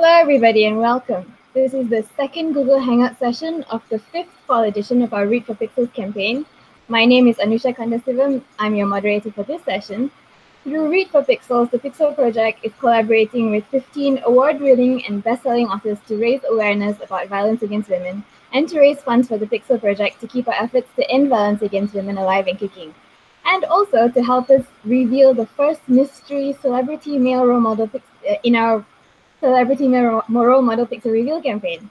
Hello everybody and welcome. This is the second Google Hangout session of the 5th fall edition of our Read for Pixels campaign. My name is Anusha Kandasivam. I'm your moderator for this session. Through Read for Pixels, the Pixel Project is collaborating with 15 award-winning and best-selling authors to raise awareness about violence against women and to raise funds for the Pixel Project to keep our efforts to end violence against women alive and kicking. And also to help us reveal the first mystery celebrity male role model in our Celebrity Role Model Pixel Reveal campaign.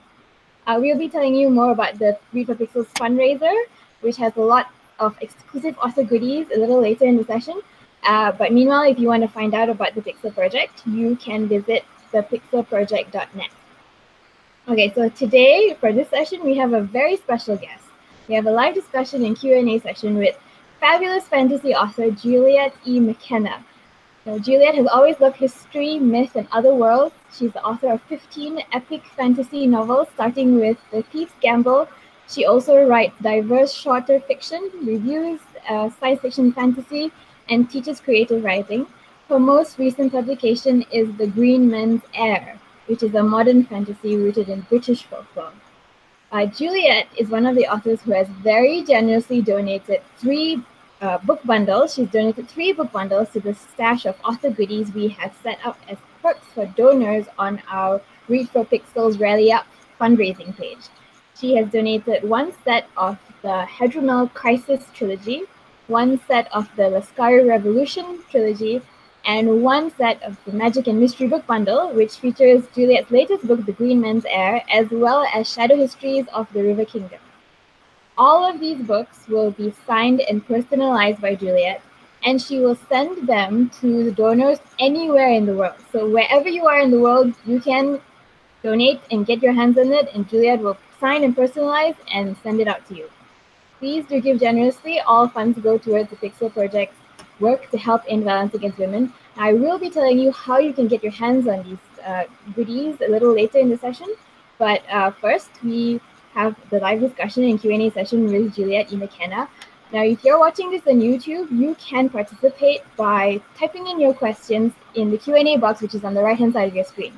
We'll be telling you more about the Read for Pixels fundraiser, which has a lot of exclusive author goodies a little later in the session. But meanwhile, if you want to find out about the Pixel Project, you can visit thepixelproject.net. Okay, so today for this session, we have a very special guest. We have a live discussion and Q&A session with fabulous fantasy author Juliet E. McKenna. Now, Juliet has always loved history, myth, and other worlds. She's the author of 15 epic fantasy novels, starting with The Thief's Gamble. She also writes diverse shorter fiction, reviews science fiction fantasy, and teaches creative writing. Her most recent publication is The Green Man's Heir, which is a modern fantasy rooted in British folklore. Juliet is one of the authors who has very generously donated book bundles. She's donated 3 book bundles to the stash of author goodies we have set up as perks for donors on our Read for Pixels Rally Up fundraising page. She has donated 1 set of the HADRUMAL CRISIS trilogy, 1 set of the Lascari Revolution trilogy, and 1 set of the Magic and Mystery book bundle, which features Juliet's latest book, The Green Man's Heir, as well as Shadow Histories of the River Kingdom. All of these books will be signed and personalized by Juliet, and she will send them to the donors anywhere in the world. So wherever you are in the world, you can donate and get your hands on it, and Juliet will sign and personalize and send it out to you. Please do give generously. All funds go towards the Pixel Project's work to help end violence against women. I will be telling you how you can get your hands on these goodies a little later in the session, but first we have the live discussion and Q&A session with Juliet E. McKenna. Now, if you're watching this on YouTube, you can participate by typing in your questions in the Q&A box, which is on the right-hand side of your screen.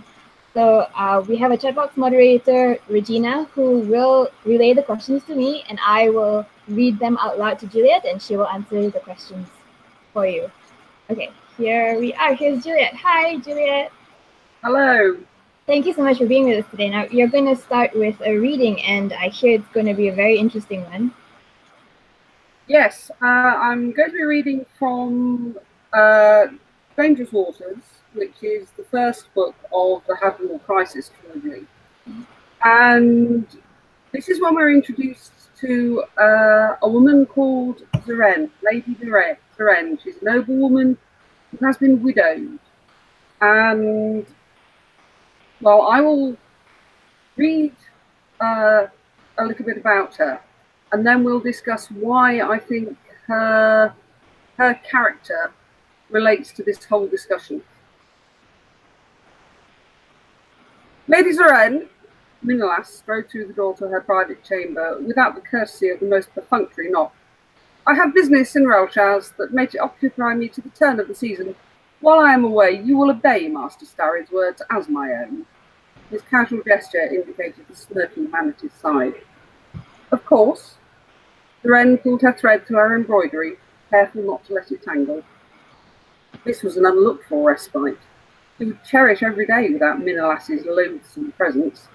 So we have a chat box moderator, Regina, who will relay the questions to me, and I will read them out loud to Juliet, and she will answer the questions for you. Okay, here we are. Here's Juliet. Hi, Juliet. Hello. Thank you so much for being with us today. Now, you're going to start with a reading, and I hear it's going to be a very interesting one. Yes, I'm going to be reading from Dangerous Waters, which is the first book of the HADRUMAL Crisis trilogy. And this is when we're introduced to a woman called Zeren, Lady Zeren. She's a noblewoman who has been widowed. And well, I will read a little bit about her, and then we'll discuss why I think her character relates to this whole discussion. Lady Zeren Minilas strode through the door to her private chamber without the courtesy of the most perfunctory knock. I have business in Relchaz that may occupy me to the turn of the season. While I am away, you will obey Master Starry's words as my own. His casual gesture indicated the smirking man at his side. Of course. Zeren pulled her thread to her embroidery, careful not to let it tangle. This was an unlooked-for respite. He would cherish every day without Minilas's loathsome presence,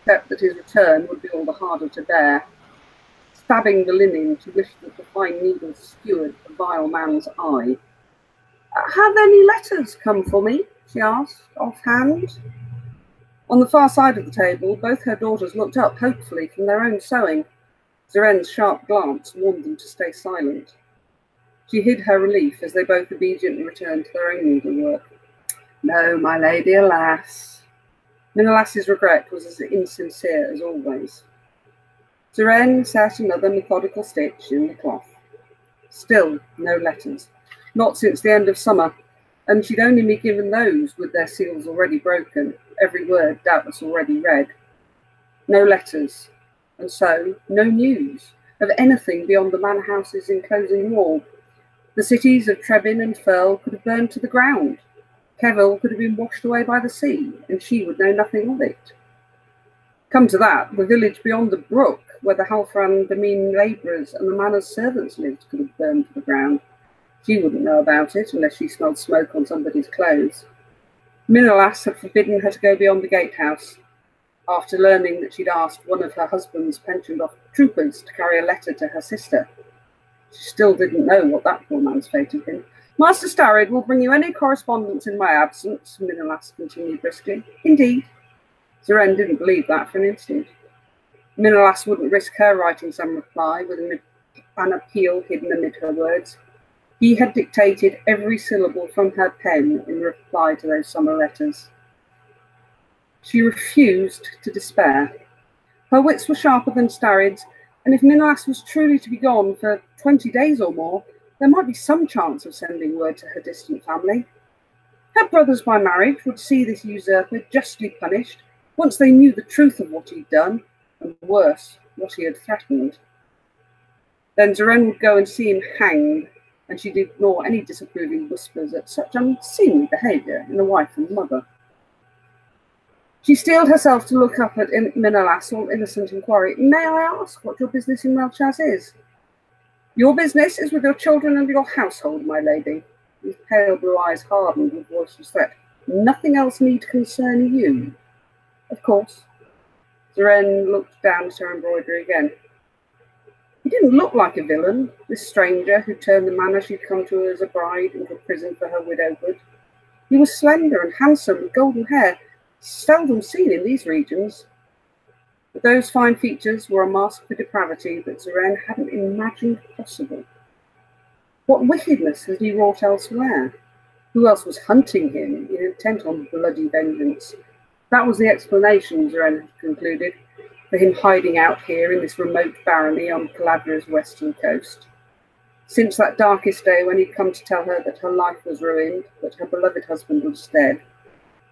except that his return would be all the harder to bear. Stabbing the linen to wish that the fine needle skewered the vile man's eye. Have any letters come for me? She asked, offhand. On the far side of the table, both her daughters looked up hopefully from their own sewing. Zeren's sharp glance warned them to stay silent. She hid her relief as they both obediently returned to their own needlework. No, my lady, alas. Minilas's regret was as insincere as always. Zeren set another methodical stitch in the cloth. Still no letters, not since the end of summer, and she'd only be given those with their seals already broken, every word doubtless already read. No letters, and so no news of anything beyond the manor house's enclosing wall. The cities of Trebin and Firle could have burned to the ground. Kevil could have been washed away by the sea, and she would know nothing of it. Come to that, the village beyond the brook, where the Halfran, the mean labourers, and the manor's servants lived, could have burned to the ground. She wouldn't know about it unless she smelled smoke on somebody's clothes. Minalas had forbidden her to go beyond the gatehouse, after learning that she'd asked one of her husband's pensioned-off troopers to carry a letter to her sister. She still didn't know what that poor man's fate had been. Master Starrid will bring you any correspondence in my absence, Minalas continued briskly. Indeed. Zoren didn't believe that for an instant. Minalas wouldn't risk her writing some reply with an appeal hidden amid her words. He had dictated every syllable from her pen in reply to those summer letters. She refused to despair. Her wits were sharper than Starrid's, and if Minalas was truly to be gone for 20 days or more, there might be some chance of sending word to her distant family. Her brothers by marriage would see this usurper justly punished once they knew the truth of what he'd done, and worse, what he had threatened. Then Zoren would go and see him hanged, and she'd ignore any disapproving whispers at such unseemly behaviour in a wife and mother. She steeled herself to look up at Minalas, all innocent inquiry. May I ask what your business in Melchaz is? Your business is with your children and your household, my lady. His pale blue eyes hardened with voiceless threat. Nothing else need concern you. Of course. Zoren looked down at her embroidery again. He didn't look like a villain, this stranger who turned the manor she'd come to as a bride into prison for her widowhood. He was slender and handsome with golden hair, seldom seen in these regions. But those fine features were a mask for depravity that Zoren hadn't imagined possible. What wickedness had he wrought elsewhere? Who else was hunting him, intent on bloody vengeance? That was the explanation, Zoren had concluded, for him hiding out here in this remote barony on Calabria's western coast. Since that darkest day when he'd come to tell her that her life was ruined, that her beloved husband was dead,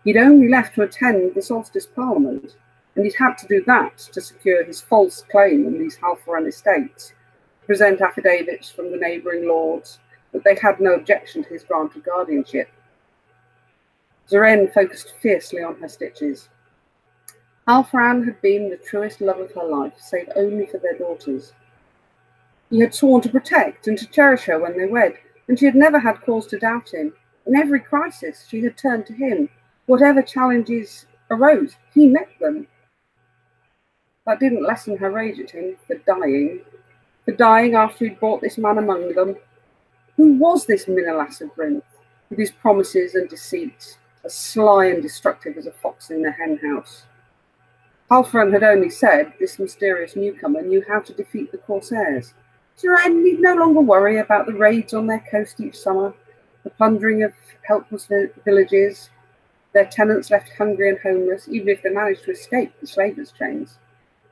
he'd only left to attend the Solstice Parliament, and he'd had to do that to secure his false claim on these Halfran estates, present affidavits from the neighbouring lords that they had no objection to his grant of guardianship. Zoren focused fiercely on her stitches. Halfran had been the truest love of her life, save only for their daughters. He had sworn to protect and to cherish her when they wed, and she had never had cause to doubt him. In every crisis, she had turned to him. Whatever challenges arose, he met them. That didn't lessen her rage at him for dying after he'd brought this man among them. Who was this Minalas of Brinth, with his promises and deceits, as sly and destructive as a fox in a henhouse? Halfran had only said this mysterious newcomer knew how to defeat the Corsairs. Zoren need no longer worry about the raids on their coast each summer, the plundering of helpless villages, their tenants left hungry and homeless, even if they managed to escape the slavers' chains.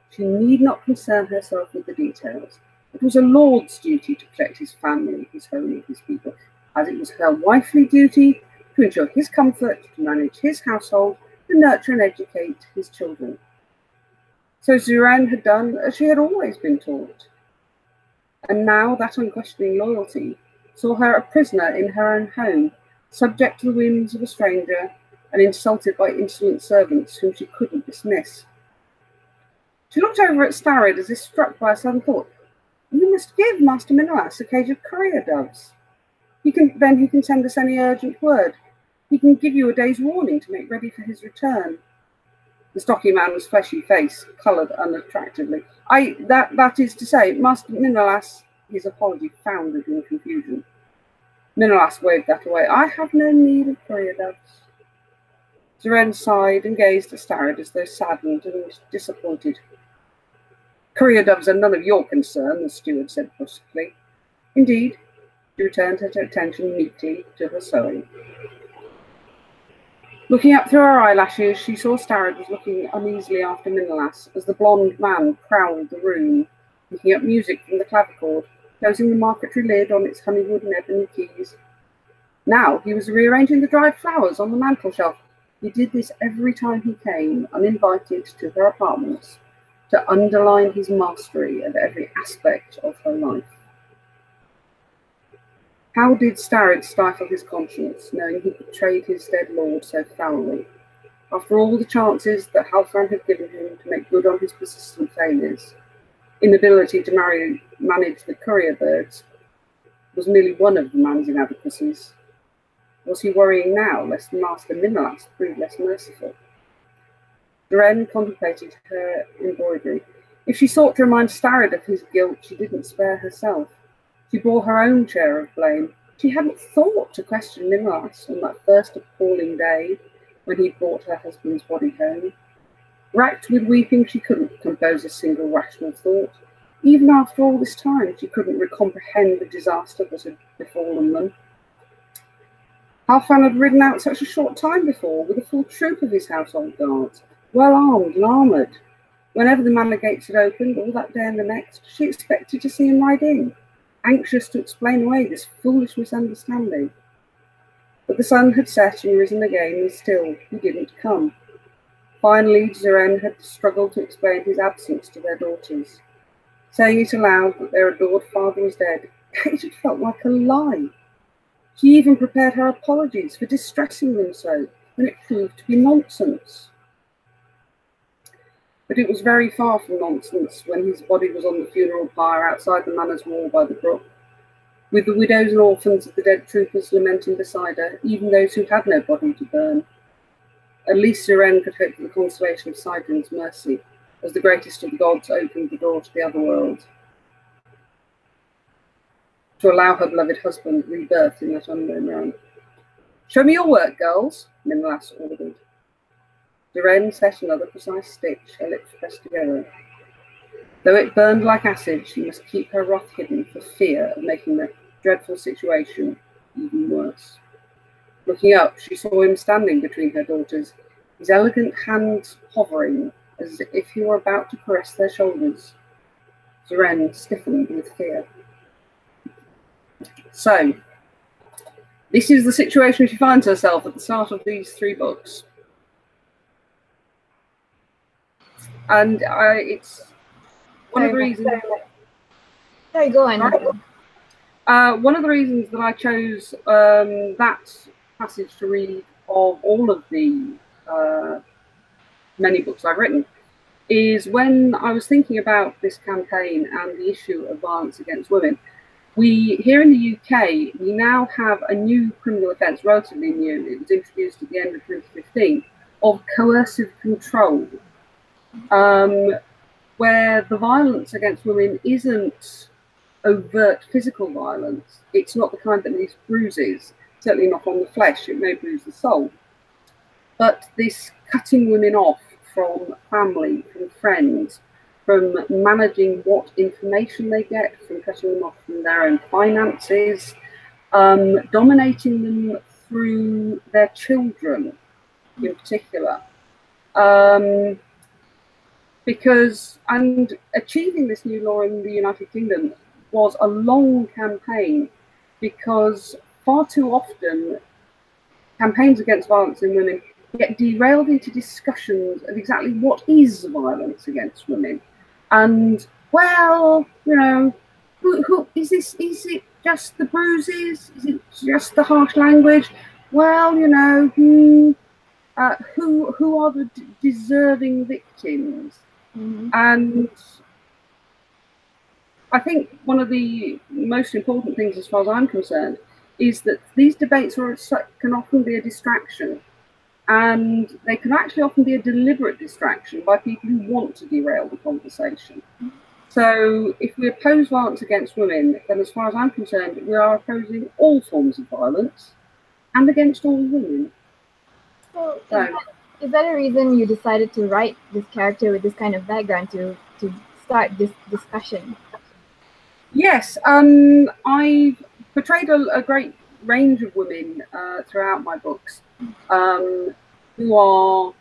She need not concern herself with the details. It was a lord's duty to protect his family, his home, and his people, as it was her wifely duty to ensure his comfort, to manage his household, to nurture and educate his children. So Zoren had done as she had always been taught. And now that unquestioning loyalty saw her a prisoner in her own home, subject to the whims of a stranger, and insulted by insolent servants whom she couldn't dismiss. She looked over at Starrid as if struck by a sudden thought. You must give Master Minalas a cage of courier doves. Then he can send us any urgent word. He can give you a day's warning to make ready for his return. The stocky man's fleshy face coloured unattractively. That is to say, Master Minalas, his apology foundered in confusion. Minalas waved that away. I have no need of courier doves. Zoren sighed and gazed at Starrid as though saddened and disappointed. Courier doves are none of your concern, the steward said brusquely. Indeed, she returned her attention meekly to her sewing. Looking up through her eyelashes, she saw Starrid was looking uneasily after Minalas as the blonde man prowled the room, picking up music from the clavichord, closing the marquetry lid on its honeywood and ebony keys. Now he was rearranging the dried flowers on the mantelshelf. He did this every time he came, uninvited, to her apartments, to underline his mastery of every aspect of her life. How did Starrett stifle his conscience, knowing he betrayed his dead lord so foully? After all the chances that Halfdan had given him to make good on his persistent failures, inability to manage the courier birds was merely one of the man's inadequacies. Was he worrying now lest Master Minlas proved less merciful? Duren contemplated her embroidery. If she sought to remind Starrett of his guilt, she didn't spare herself. She bore her own share of blame. She hadn't thought to question Minlas on that first appalling day when he brought her husband's body home. Racked with weeping, she couldn't compose a single rational thought. Even after all this time, she couldn't comprehend the disaster that had befallen them. Halfdan had ridden out such a short time before, with a full troop of his household guards, well armed and armoured. Whenever the manor gates had opened, all that day and the next, she expected to see him ride in, anxious to explain away this foolish misunderstanding. But the sun had set and risen again, and still he didn't come. Finally, Duren had struggled to explain his absence to their daughters. Saying it aloud that their adored father was dead, it had felt like a lie. She even prepared her apologies for distressing them so, when it proved to be nonsense. But it was very far from nonsense when his body was on the funeral pyre outside the manor's wall by the brook, with the widows and orphans of the dead troopers lamenting beside her, even those who had no body to burn. At least Duren could hope for the consolation of Sidrun's mercy, as the greatest of the gods opened the door to the other world, to allow her beloved husband rebirth in that unknown realm. "Show me your work, girls," Minlas ordered. Duren set another precise stitch, her lips pressed together. Though it burned like acid, she must keep her wrath hidden for fear of making the dreadful situation even worse. Looking up, she saw him standing between her daughters, his elegant hands hovering as if he were about to caress their shoulders. Duren stiffened with fear. So, this is the situation she finds herself at the start of these 3 books. And it's one of the reasons... Sorry, go on. One of the reasons that I chose that passage to read of all of the many books I've written is when I was thinking about this campaign and the issue of violence against women. Here in the UK, we now have a new criminal offence, relatively new, it was introduced at the end of 2015, of coercive control, where the violence against women isn't overt physical violence. It's not the kind that leaves bruises, certainly not on the flesh, it may bruise the soul. But this cutting women off from family, from friends, from managing what information they get, from cutting them off from their own finances, dominating them through their children in particular. And achieving this new law in the United Kingdom was a long campaign, because far too often campaigns against violence in women get derailed into discussions of exactly what is violence against women. And, well, you know, who is this? Is it just the bruises? Is it just the harsh language? Well, you know, who are the deserving victims? Mm-hmm. And I think one of the most important things, as far as I'm concerned, is that these debates can often be a distraction. And they can actually often be a deliberate distraction by people who want to derail the conversation. So if we oppose violence against women, then as far as I'm concerned, we are opposing all forms of violence and against all women. So is that a reason you decided to write this character with this kind of background to start this discussion? Yes, I've portrayed a great range of women throughout my books, who are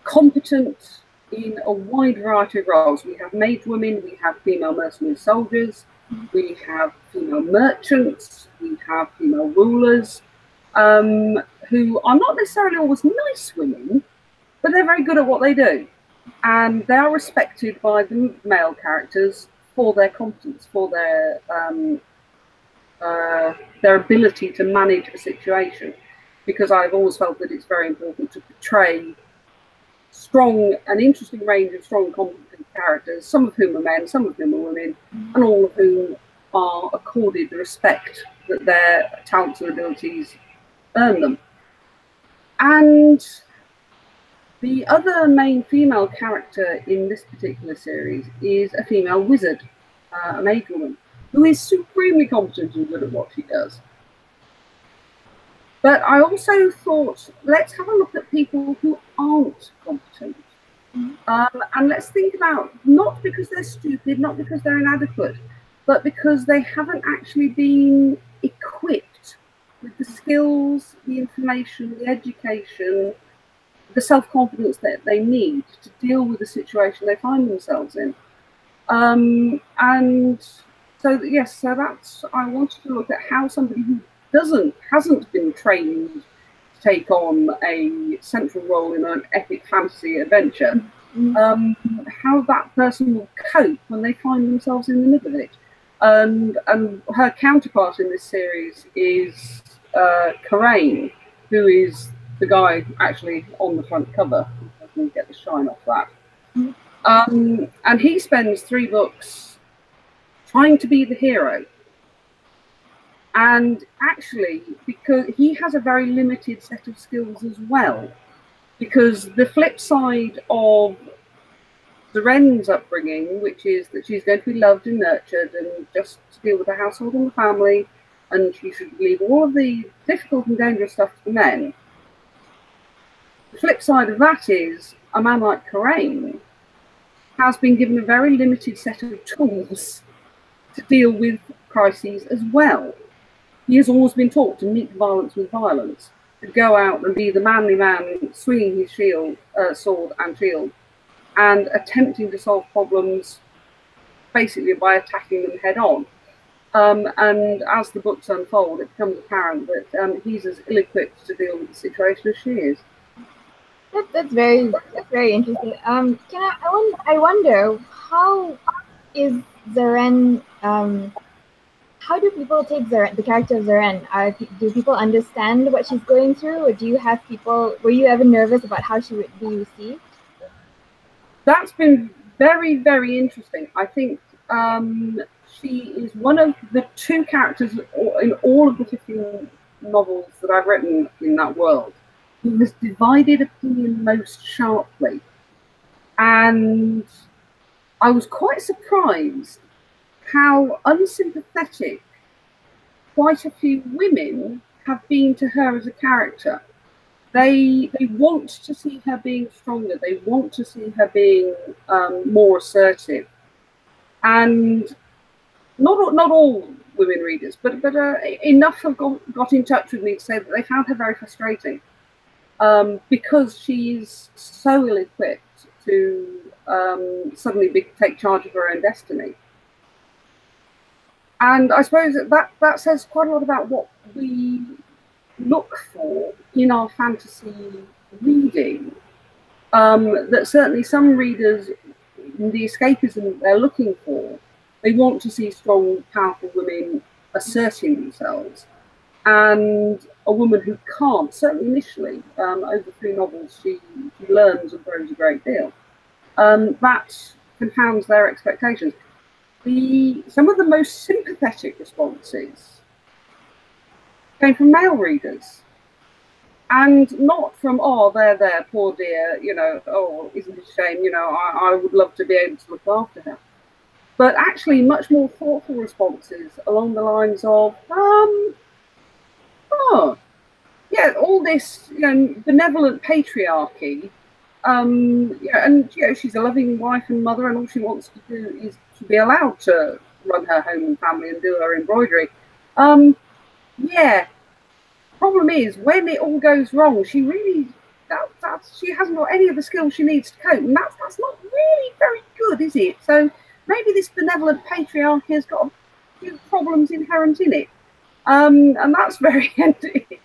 competent in a wide variety of roles. We have mage women, we have female mercenary soldiers, we have female merchants, we have female rulers, who are not necessarily always nice women, but they're very good at what they do. And they are respected by the male characters for their competence, for their their ability to manage a situation, because I've always felt that it's very important to portray an interesting range of strong, competent characters, some of whom are men, some of whom are women, and all of whom are accorded the respect that their talents and abilities earn them. And the other main female character in this particular series is a female wizard, a mage woman, who is supremely competent and good at what she does. But I also thought, let's have a look at people who aren't competent. And let's think about, not because they're stupid, not because they're inadequate, but because they haven't actually been equipped with the skills, the information, the education, the self-confidence that they need to deal with the situation they find themselves in. And so, yes, so that's, I wanted to look at how somebody who hasn't been trained to take on a central role in an epic fantasy adventure, how that person will cope when they find themselves in the middle of it. And her counterpart in this series is Karain, who is the guy actually on the front cover. I can get the shine off that. And he spends 3 books trying to be the hero. And actually, because he has a very limited set of skills as well, because the flip side of Zoren's upbringing, which is that she's going to be loved and nurtured and just to deal with the household and the family, and she should leave all of the difficult and dangerous stuff to the men. The flip side of that is a man like Karain has been given a very limited set of tools to deal with crises as well. He has always been taught to meet violence with violence, to go out and be the manly man swinging his sword and shield, and attempting to solve problems basically by attacking them head on. And as the books unfold, it becomes apparent that he's as ill-equipped to deal with the situation as she is. That's very interesting. I wonder, how is Zoren? How do people take the character of Zoren? Do people understand what she's going through, or do you have people? Were you ever nervous about how she would be received? That's been very, very interesting. I think she is one of the 2 characters in all of the 15 novels that I've written in that world who has divided opinion most sharply. And I was quite surprised how unsympathetic quite a few women have been to her as a character. They want to see her being stronger. They want to see her being more assertive. And not all women readers, but enough have got in touch with me to say that they found her very frustrating because she's so ill-equipped to suddenly take charge of her own destiny. And I suppose that says quite a lot about what we look for in our fantasy reading. That certainly some readers, the escapism they're looking for, they want to see strong, powerful women asserting themselves. And a woman who can't, certainly initially, over 3 novels, she learns and grows a great deal. That confounds their expectations. Some of the most sympathetic responses came from male readers, and not from, oh, there, poor dear, oh, isn't it a shame, I would love to be able to look after her. But actually much more thoughtful responses along the lines of, oh, yeah, all this, benevolent patriarchy, and she's a loving wife and mother, and all she wants to do is to be allowed to run her home and family and do her embroidery. Yeah. Problem is, when it all goes wrong, she really she hasn't got any of the skills she needs to cope, and that's not really very good, is it? So maybe this benevolent patriarchy has got a few problems inherent in it, and that's very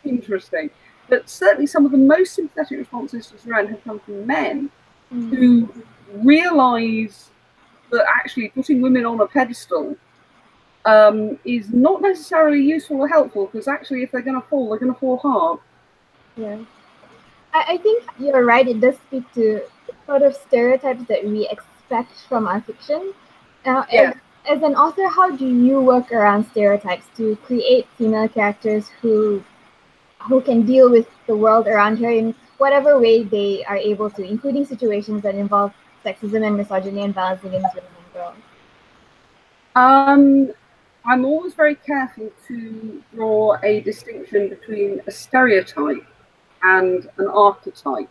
interesting. But certainly some of the most sympathetic responses to Zoren have come from men who realise that actually putting women on a pedestal is not necessarily useful or helpful, because actually if they're going to fall, they're going to fall hard. Yeah. I think you're right. It does speak to sort of stereotypes that we expect from our fiction. Yeah. As an author, how do you work around stereotypes to create female characters who can deal with the world around her in whatever way they are able to, including situations that involve sexism and misogyny and violence against women and girls? I'm always very careful to draw a distinction between a stereotype and an archetype.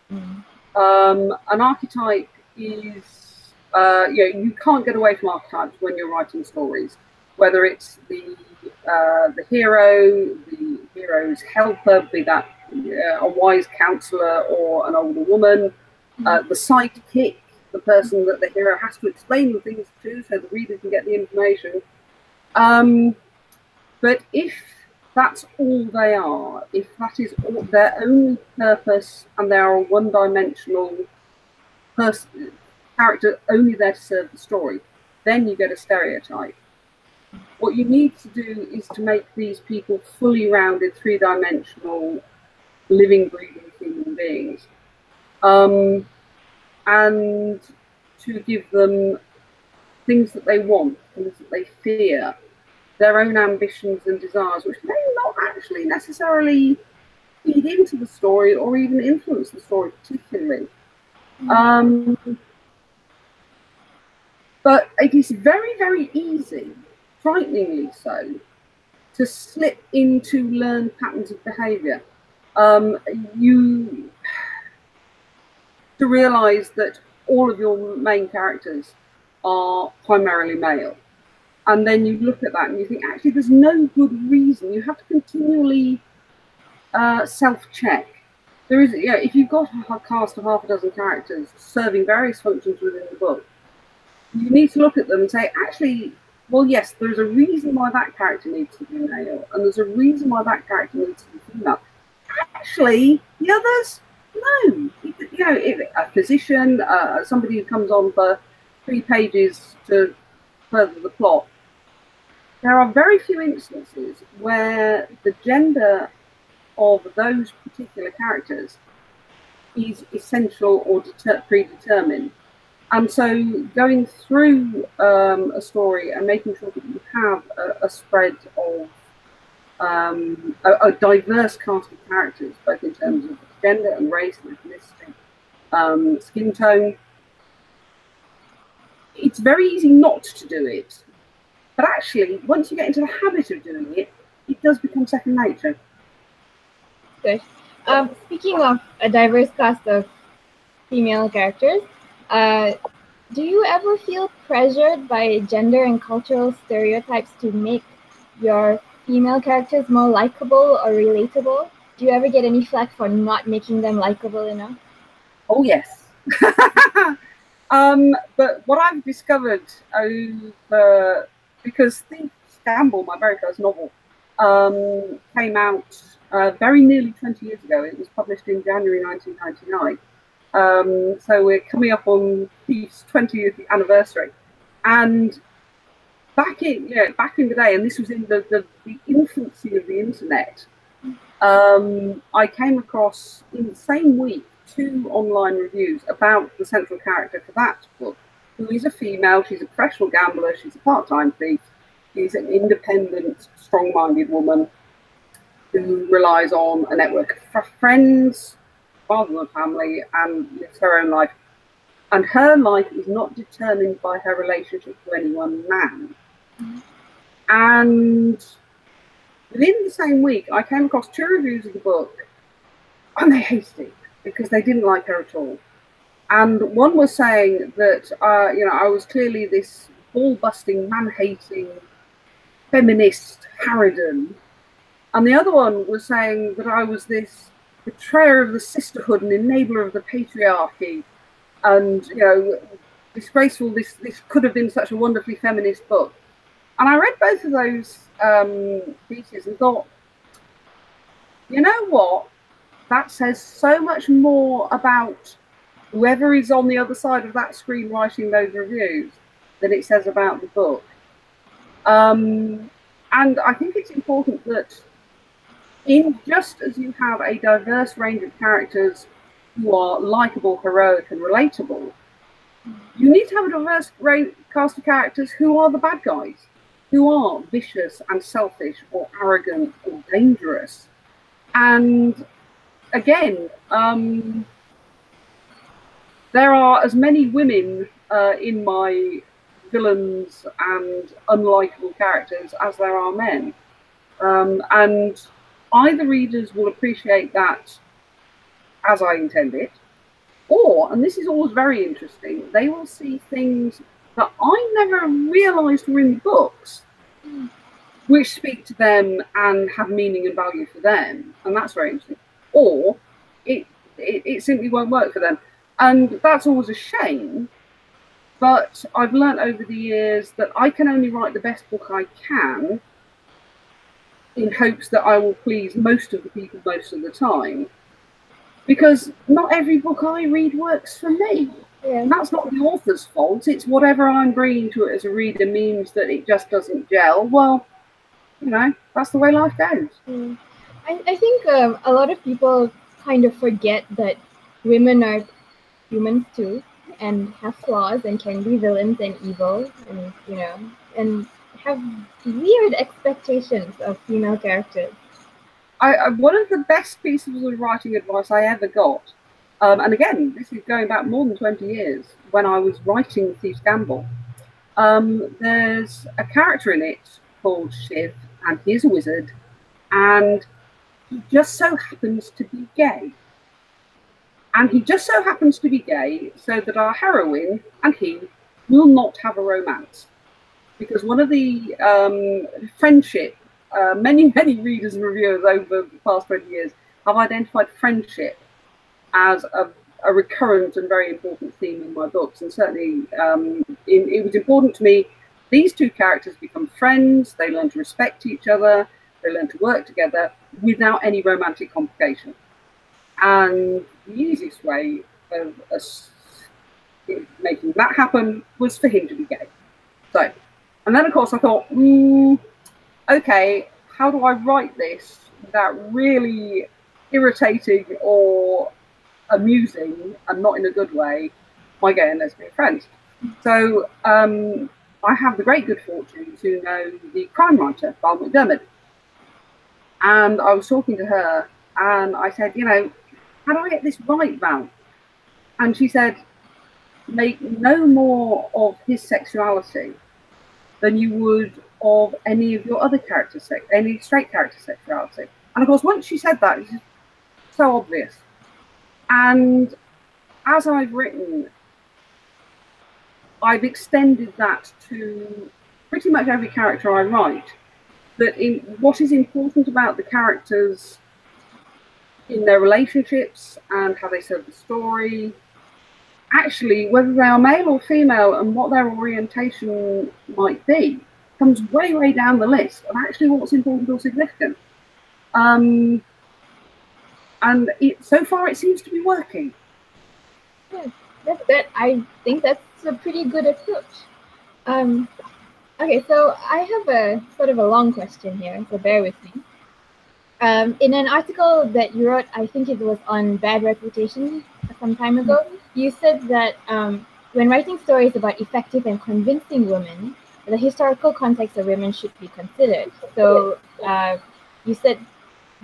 An archetype is, you can't get away from archetypes when you're writing stories, whether it's the hero, the hero's helper, be that a wise counselor or an older woman, the sidekick, the person that the hero has to explain the things to so the reader can get the information. But if that's all they are, if that is all, their only purpose, and they are a one-dimensional character only there to serve the story, then you get a stereotype. What you need to do is to make these people fully rounded, three-dimensional, living, breathing human beings. And to give them things that they want, things that they fear, their own ambitions and desires, which may not actually necessarily feed into the story or even influence the story particularly. But it is very, very easy, frighteningly so, to slip into learned patterns of behaviour. To realise that all of your main characters are primarily male. And then you look at that and you think, actually, there's no good reason. You have to continually self-check. There is, if you've got a cast of half a dozen characters serving various functions within the book, you need to look at them and say, actually, well, yes, there's a reason why that character needs to be male, and there's a reason why that character needs to be female. Actually, the others, no. A physician, somebody who comes on for 3 pages to further the plot. There are very few instances where the gender of those particular characters is essential or predetermined. And so going through a story and making sure that you have a spread of a diverse cast of characters, both in terms of gender and race and ethnicity, skin tone, it's very easy not to do it. But actually, once you get into the habit of doing it, it does become second nature. Good. Speaking of a diverse cast of female characters, do you ever feel pressured by gender and cultural stereotypes to make your female characters more likable or relatable? Do you ever get any flack for not making them likable enough? Oh, yes. But what I've discovered over, because Thief Gamble, my very first novel, came out very nearly 20 years ago. It was published in January 1999. So we're coming up on Thief's 20th anniversary. And back in the day, and this was in the infancy of the internet, I came across in the same week 2 online reviews about the central character for that book, who is a female. She's a professional gambler. She's a part-time thief. She's an independent, strong-minded woman who relies on a network of friends rather than family and lives her own life. And her life is not determined by her relationship to any one man. And within the same week, I came across 2 reviews of the book, and they hated it because they didn't like her at all. And one was saying that, I was clearly this ball-busting, man-hating, feminist harridan. And the other one was saying that I was this betrayer of the sisterhood and enabler of the patriarchy. And, disgraceful, this could have been such a wonderfully feminist book. And I read both of those pieces and thought, you know what? That says so much more about whoever is on the other side of that screen writing those reviews than it says about the book. And I think it's important that just as you have a diverse range of characters who are likable, heroic, and relatable, you need to have a diverse cast of characters who are the bad guys, who are vicious and selfish or arrogant or dangerous. And again, there are as many women in my villains and unlikable characters as there are men. And either readers will appreciate that as I intend it, or, and this is always very interesting, they will see things that I never realised were in the books, which speak to them and have meaning and value for them, and that's very interesting. Or it simply won't work for them, and that's always a shame. But I've learned over the years that I can only write the best book I can in hopes that I will please most of the people most of the time. Because not every book I read works for me. Yeah. And that's not the author's fault. It's whatever I'm bringing to it as a reader means that it just doesn't gel. Well, you know, that's the way life goes. I think a lot of people kind of forget that women are humans too, and have flaws and can be villains and evil, and you know, and have weird expectations of female characters. One of the best pieces of writing advice I ever got, and again, this is going back more than 20 years, when I was writing Thief's Gamble. There's a character in it called Shiv, and he's a wizard, and he just so happens to be gay. And he just so happens to be gay so that our heroine and he will not have a romance. Because one of the friendship, many readers and reviewers over the past 20 years have identified friendship as a recurrent and very important theme in my books. And certainly it was important to me. These two characters become friends, they learn to respect each other, they learn to work together without any romantic complication. And the easiest way of making that happen was for him to be gay. So, and then of course I thought, okay, how do I write this without really irritating or amusing, and not in a good way, my gay and lesbian friends? So I have the great good fortune to know the crime writer, Val McDermid. And I was talking to her and I said, you know, how do I get this right, Val? And she said, make no more of his sexuality than you would of any of your other characters, any straight character sexuality. And of course, once she said that, it's so obvious. And as I've written, I've extended that to pretty much every character I write. That in what is important about the characters in their relationships and how they serve the story, actually, whether they are male or female and what their orientation might be, comes way down the list of actually what's important or significant. And so far it seems to be working. Yeah, I think that's a pretty good approach. Okay, so I have a sort of a long question here, so bear with me. In an article that you wrote, I think it was on Bad Reputation some time ago, you said that when writing stories about effective and convincing women, the historical context of women should be considered. So you said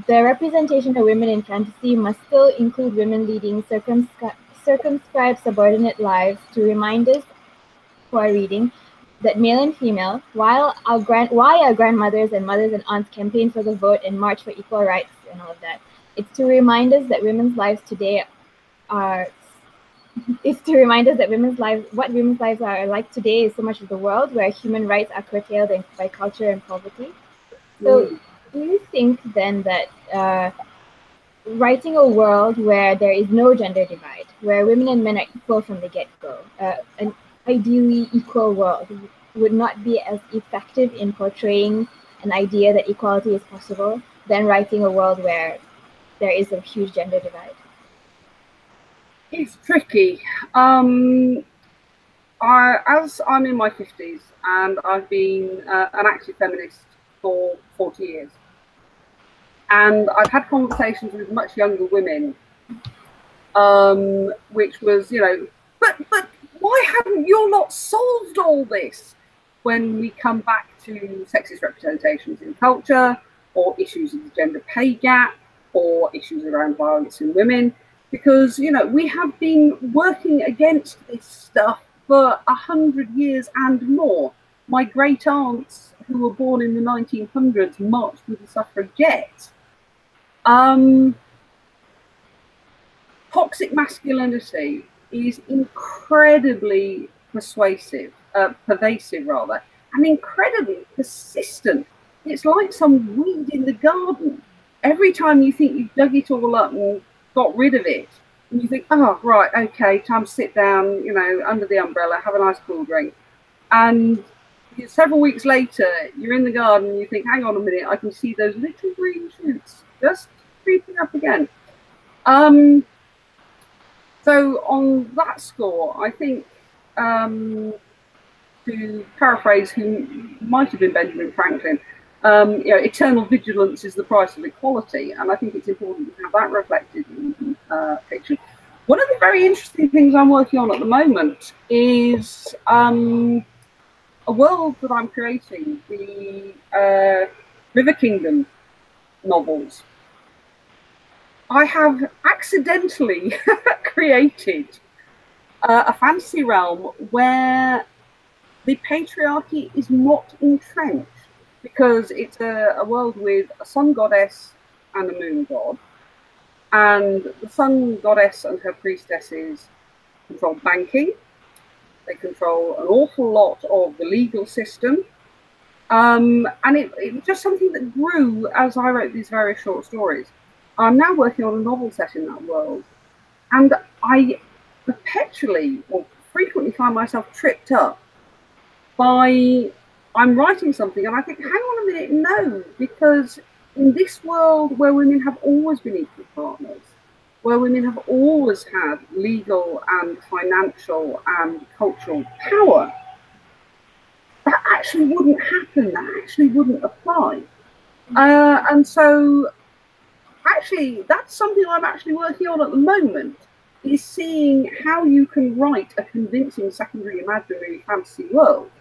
the representation of women in fantasy must still include women leading circumscribed subordinate lives to remind us who are reading that male and female, why our grandmothers and mothers and aunts campaigned for the vote and marched for equal rights and all of that. It's to remind us that women's lives today are. It's to remind us that what women's lives are like today is so much of the world where human rights are curtailed by culture and poverty. So, do you think then that writing a world where there is no gender divide, where women and men are equal from the get-go, an ideally equal world would not be as effective in portraying an idea that equality is possible than writing a world where there is a huge gender divide? It's tricky. as I'm in my 50s and I've been an active feminist for 40 years, and I've had conversations with much younger women, which was, but why haven't you lot solved all this? When we come back to sexist representations in culture, or issues of the gender pay gap, or issues around violence in women, because we have been working against this stuff for 100 years and more. My great aunts who were born in the 1900s marched with the suffragettes. Toxic masculinity is incredibly pervasive, and incredibly persistent. It's like some weed in the garden. Every time you think you've dug it all up and got rid of it, and you think, oh, right, okay, time to sit down, under the umbrella, have a nice cool drink. And several weeks later, you're in the garden and you think, hang on a minute, I can see those little green shoots just creeping up again. So on that score, I think, to paraphrase who might have been Benjamin Franklin, eternal vigilance is the price of equality, and I think it's important to have that reflected in fiction. One of the very interesting things I'm working on at the moment is a world that I'm creating, the River Kingdom novels. I have accidentally created a fantasy realm where the patriarchy is not entrenched, because it's a world with a sun goddess and a moon god. And the sun goddess and her priestesses control banking. They control an awful lot of the legal system. And it was just something that grew as I wrote these very short stories. I'm now working on a novel set in that world, and I perpetually or frequently find myself tripped up by, I'm writing something and I think, hang on a minute, no, because in this world where women have always been equal partners, where women have always had legal and financial and cultural power, that actually wouldn't happen, that actually wouldn't apply. And so actually, that's something I'm actually working on at the moment, is seeing how you can write a convincing secondary imaginary fantasy world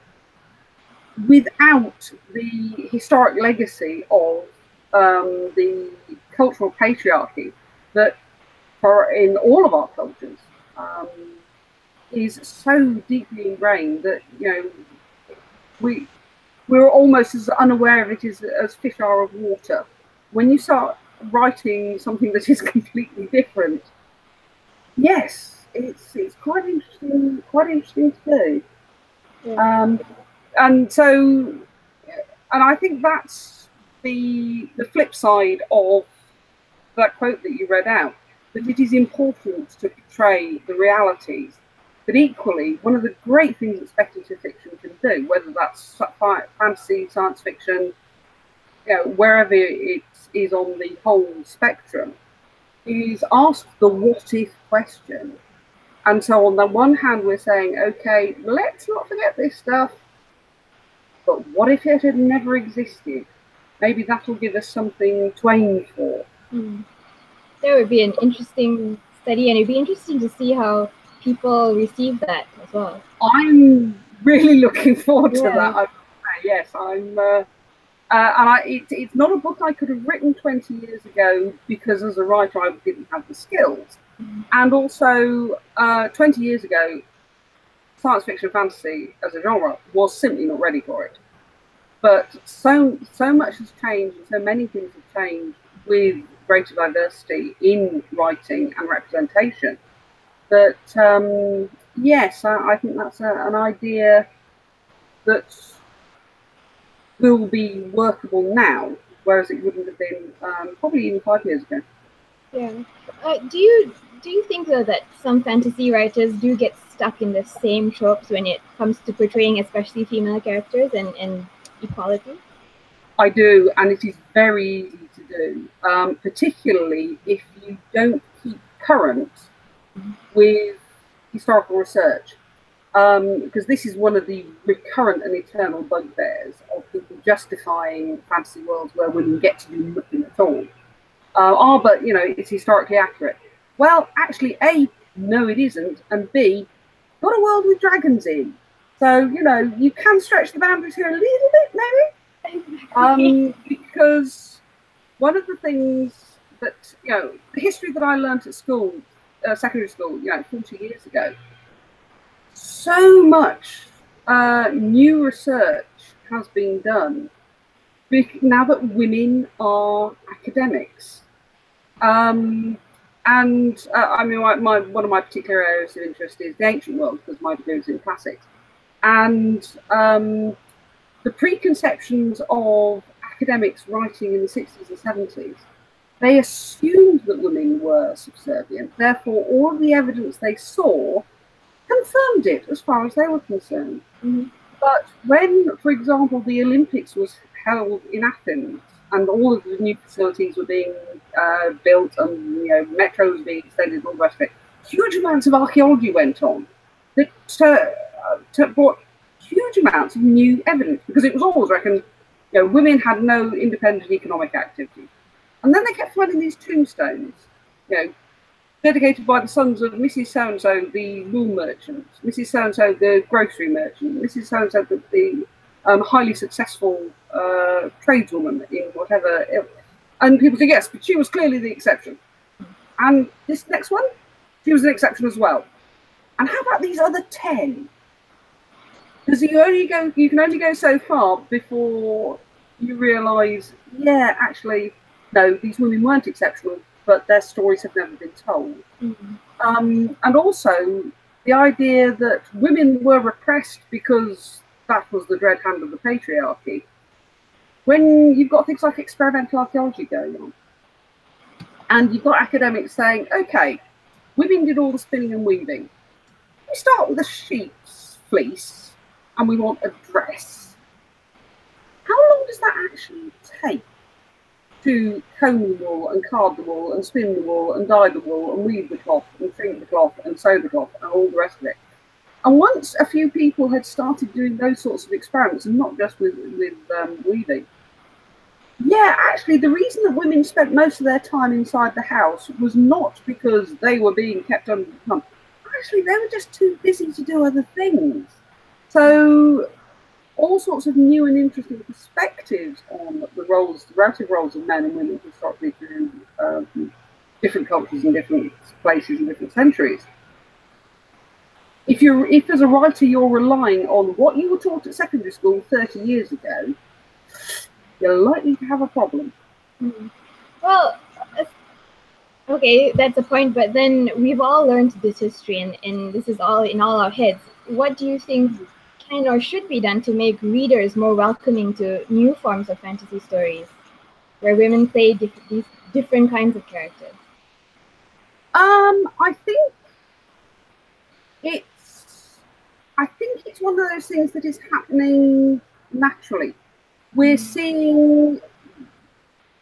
without the historic legacy of the cultural patriarchy that, in all of our cultures, is so deeply ingrained that we're almost as unaware of it as fish are of water. When you start writing something that is completely different, yes, it's quite interesting to do. Yeah. And I think that's the flip side of that quote that you read out, that it is important to portray the realities. But equally, one of the great things that speculative fiction can do, whether that's fantasy, science fiction, wherever it is on the whole spectrum, is ask the what if question. And so on the one hand, we're saying, okay, let's not forget this stuff, but what if it had never existed? Maybe that'll give us something to aim for. That would be an interesting study, and it'd be interesting to see how people receive that as well. I'm really looking forward to that. Yes, it's not a book I could have written 20 years ago, because as a writer I didn't have the skills. And also 20 years ago, science fiction fantasy as a genre was simply not ready for it. But so much has changed, and so many things have changed with greater diversity in writing and representation, that yes, I think that's an idea that will be workable now, whereas it wouldn't have been probably even 5 years ago. Yeah. Do you think though that some fantasy writers do get stuck in the same tropes when it comes to portraying especially female characters and equality? I do, and it is very easy to do, particularly if you don't keep current with historical research. because this is one of the recurrent and eternal bugbears of people justifying fantasy worlds where women get to do nothing at all. But you know, it's historically accurate. Well, actually, A, no, it isn't, and B, got a world with dragons in. So, you know, you can stretch the boundaries here a little bit, maybe. Because one of the things that, you know, the history that I learned at school, secondary school, you know, 40 years ago, so much new research has been done now that women are academics. I mean, one of my particular areas of interest is the ancient world, because my degree was in classics. And the preconceptions of academics writing in the 60s and 70s, they assumed that women were subservient. Therefore, all of the evidence they saw confirmed it as far as they were concerned. Mm-hmm. But when, for example, the Olympics was held in Athens and all of the new facilities were being built and, you know, metro was being extended and all the rest of it, huge amounts of archaeology went on that brought huge amounts of new evidence, because it was always reckoned, you know, women had no independent economic activity. And then they kept finding these tombstones, you know, dedicated by the sons of Mrs. So-and-so, the wool merchant, Mrs. So-and-so, the grocery merchant, Mrs. So-and-so, the highly successful tradeswoman in whatever. And people think, yes, but she was clearly the exception. And this next one, she was an exception as well. And how about these other 10? Because you can only go so far before you realise, yeah, actually, no, these women weren't exceptional, but their stories have never been told. Mm-hmm. And also the idea that women were repressed because that was the dread hand of the patriarchy. When you've got things like experimental archaeology going on, and you've got academics saying, okay, women did all the spinning and weaving. We start with a sheep's fleece, and we want a dress. How long does that actually take to comb the wool and card the wool and spin the wool and dye the wool and weave the cloth and treat the cloth and sew the cloth and all the rest of it? And once a few people had started doing those sorts of experiments, and not just with weaving, yeah, actually the reason that women spent most of their time inside the house was not because they were being kept under the thumb. Actually, they were just too busy to do other things. So all sorts of new and interesting perspectives on the relative roles of men and women historically through different cultures and different places and different centuries. If as a writer you're relying on what you were taught at secondary school 30 years ago, you're likely to have a problem. Mm. Well, okay, that's a point, but then we've all learned this history, and this is all in all our heads. What do you think can or should be done to make readers more welcoming to new forms of fantasy stories where women play these different kinds of characters? I think it's one of those things that is happening naturally. We're seeing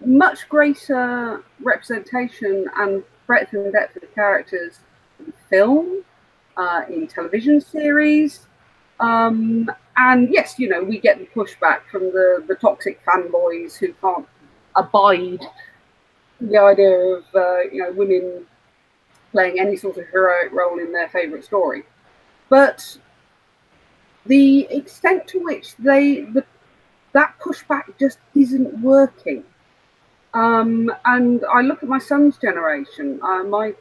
much greater representation and breadth and depth of characters in film, in television series. And yes, you know, we get the pushback from the toxic fanboys who can't abide the idea of you know, women playing any sort of heroic role in their favourite story. But the extent to which that pushback just isn't working. And I look at my son's generation. My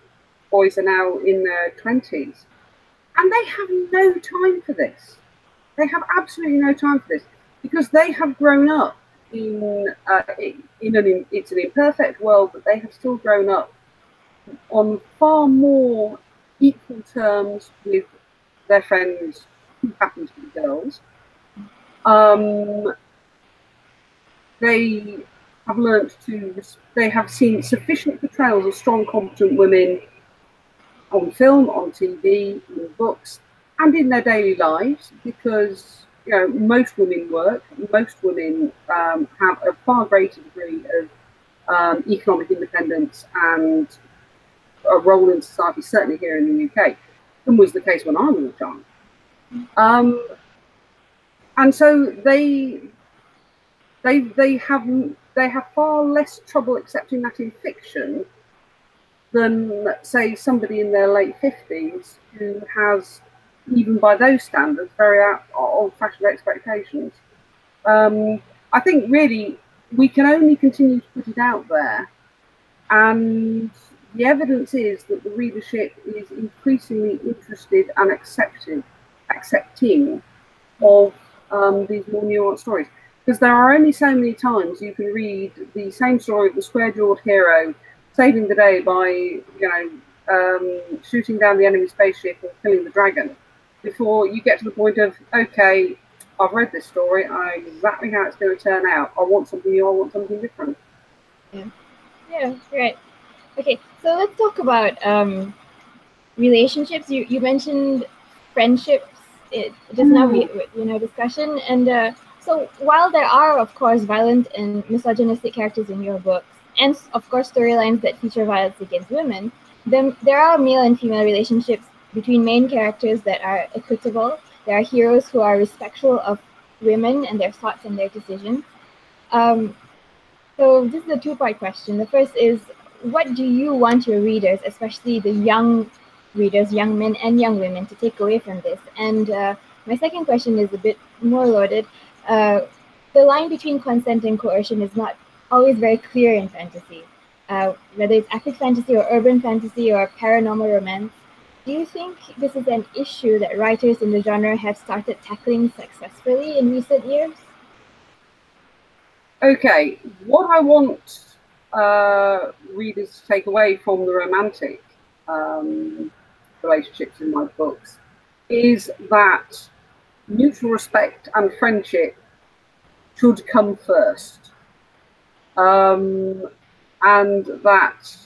boys are now in their 20s, and they have no time for this. They have absolutely no time for this, because they have grown up it's an imperfect world, but they have still grown up on far more equal terms with their friends who happen to be girls. They have learnt they have seen sufficient portrayals of strong, competent women on film, on TV, in books, and in their daily lives, because, you know, most women work, most women have a far greater degree of economic independence and a role in society, certainly here in the UK, than was the case when I was a child. And so they have far less trouble accepting that in fiction than, say, somebody in their late 50s who has, even by those standards, very old-fashioned expectations. I think really we can only continue to put it out there, and the evidence is that the readership is increasingly interested and accepting of these more nuanced stories. Because there are only so many times you can read the same story of the square-jawed hero saving the day by, shooting down the enemy spaceship or killing the dragon, before you get to the point of, okay, I've read this story, I know exactly how it's going to turn out. I want something new, I want something different. Yeah, right. Okay, so let's talk about relationships. You mentioned friendships just now, discussion. And so while there are, of course, violent and misogynistic characters in your books, and of course storylines that feature violence against women, then there are male and female relationships between main characters that are equitable. There are heroes who are respectful of women and their thoughts and their decisions. So this is a two-part question. The first is, what do you want your readers, especially the young readers, young men and young women, to take away from this? And my second question is a bit more loaded. The line between consent and coercion is not always very clear in fantasy, whether it's epic fantasy or urban fantasy or paranormal romance. Do you think this is an issue that writers in the genre have started tackling successfully in recent years? Okay, what I want readers to take away from the romantic relationships in my books is that mutual respect and friendship should come first, and that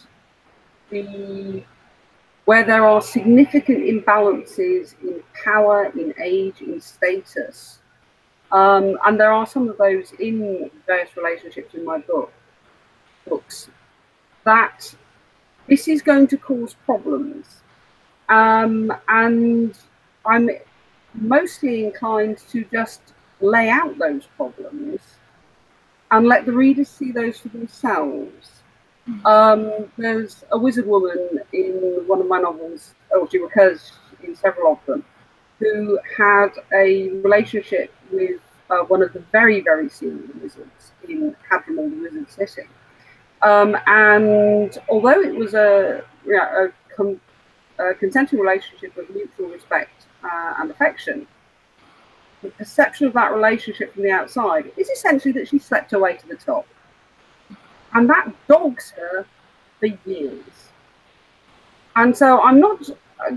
where there are significant imbalances in power, in age, in status, and there are some of those in various relationships in my books, that this is going to cause problems. And I'm mostly inclined to just lay out those problems and let the readers see those for themselves. There's a wizard woman in one of my novels, or she recurs in several of them, who had a relationship with one of the very, very senior wizards in HADRUMAL, the Wizard City. And although it was a consensual relationship of mutual respect and affection, the perception of that relationship from the outside is essentially that she slept her way to the top. And that dogs her for years. And so I'm not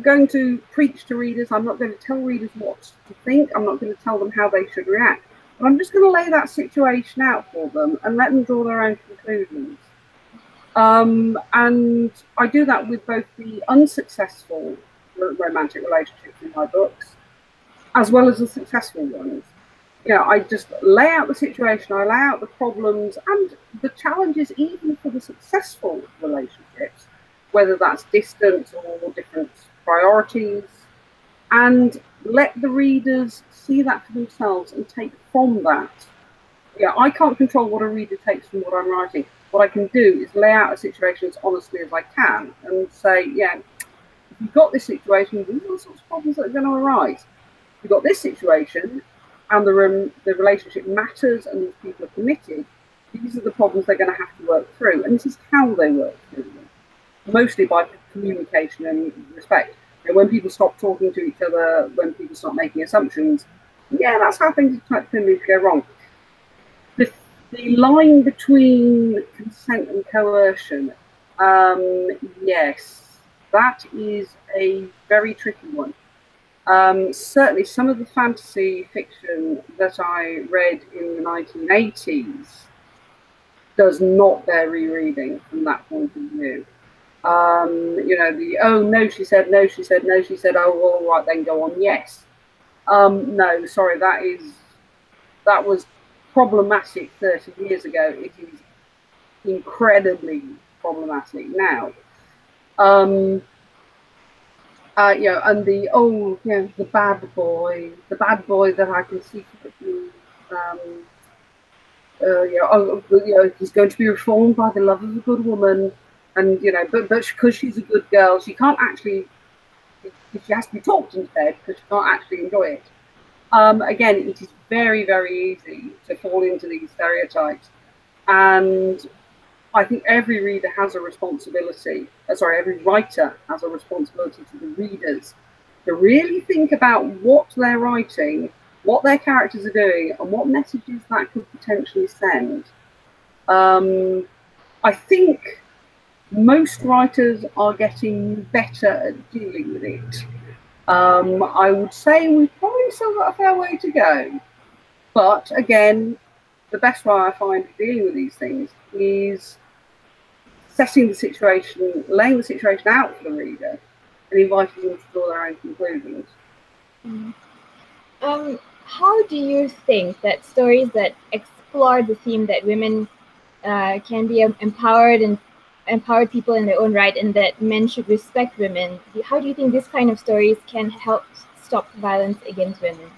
going to preach to readers, I'm not going to tell readers what to think, I'm not going to tell them how they should react, but I'm just going to lay that situation out for them and let them draw their own conclusions. And I do that with both the unsuccessful romantic relationships in my books, as well as the successful ones. I just lay out the situation, I lay out the problems and the challenges even for the successful relationships, whether that's distance or different priorities, and let the readers see that for themselves and take from that. I can't control what a reader takes from what I'm writing. What I can do is lay out a situation as honestly as I can and say, if you've got this situation, these are the sorts of problems that are going to arise. If you've got this situation and the relationship matters and these people are committed, these are the problems they're going to have to work through. And this is how they work through them, mostly by communication and respect. When people stop talking to each other, when people start making assumptions, that's how things tend to go wrong. The line between consent and coercion, yes, that is a very tricky one. Certainly some of the fantasy fiction that I read in the 1980s does not bear rereading from that point of view. Oh, no, she said, no, she said, no, she said, oh, all right, then go on, yes. No, sorry, that was problematic 30 years ago. It is incredibly problematic now. You know, and the the bad boy that I can secretly, he's going to be reformed by the love of a good woman, and but because she's a good girl, she can't actually. She has to be talked into bed because she can't actually enjoy it. Again, it is very, very easy to fall into these stereotypes, and I think every reader has a responsibility. Every writer has a responsibility to the readers to really think about what they're writing, what their characters are doing, and what messages that could potentially send. I think most writers are getting better at dealing with it. I would say we've probably still got a fair way to go. But again, the best way I find of dealing with these things is setting the situation, laying the situation out for the reader, and inviting them to draw their own conclusions. How do you think that stories that explore the theme that women can be empowered people in their own right, and that men should respect women, how do you think this kind of stories can help stop violence against women?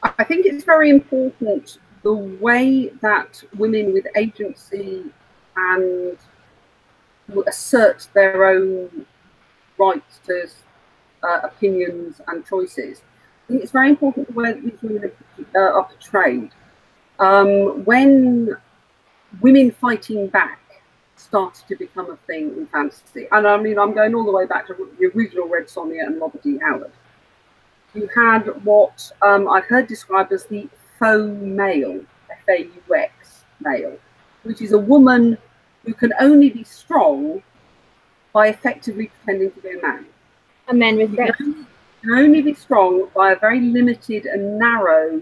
I think it's very important the way that women with agency and assert their own rights to opinions and choices. I think it's very important the way that these women are portrayed. When women fighting back started to become a thing in fantasy, and I mean, I'm going all the way back to the original Red Sonja and Robert E. Howard. You had what I've heard described as the faux male, F-A-U-X male, which is a woman who can only be strong by effectively pretending to be a man. A man with breasts. Can only be strong by a very limited and narrow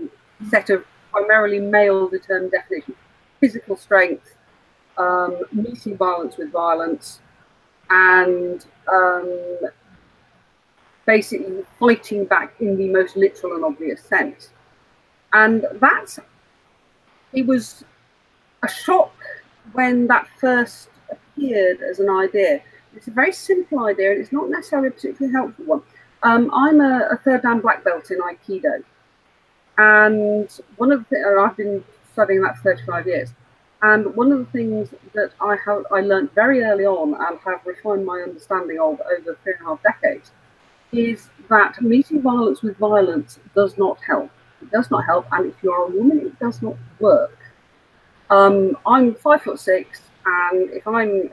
set of primarily male-determined definitions: physical strength, meeting violence with violence, and basically fighting back in the most literal and obvious sense. And it was a shock when that first appeared as an idea. It's a very simple idea, and it's not necessarily a particularly helpful one. I'm a third dan black belt in Aikido, and I've been studying that for 35 years. And one of the things that I learned very early on and have refined my understanding of over 3.5 decades is that meeting violence with violence does not help. It does not help, and if you are a woman, it does not work. I'm 5'6", and if I'm